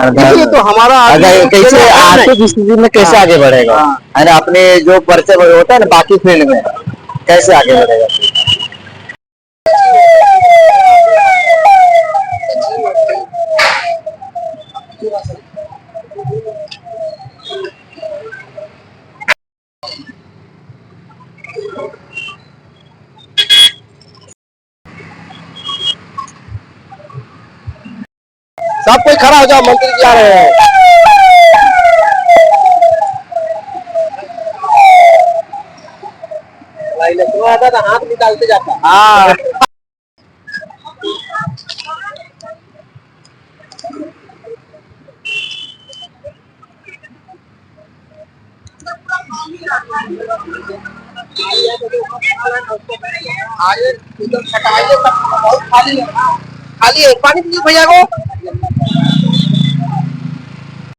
इसलिए तो हमारा अगर कैसे आर्थिक स्थिति में कैसे आगे बढ़ेगा, है ना, अपने जो परिचय होता है ना बाकी फील्ड में कैसे आगे बढ़ेगा। सब कोई खड़ा हो जाओ, मंत्री जी आ रहे हैं। आता था हाथ निकालते जाता। हाँ खाली है, पानी दीजिए भैया को।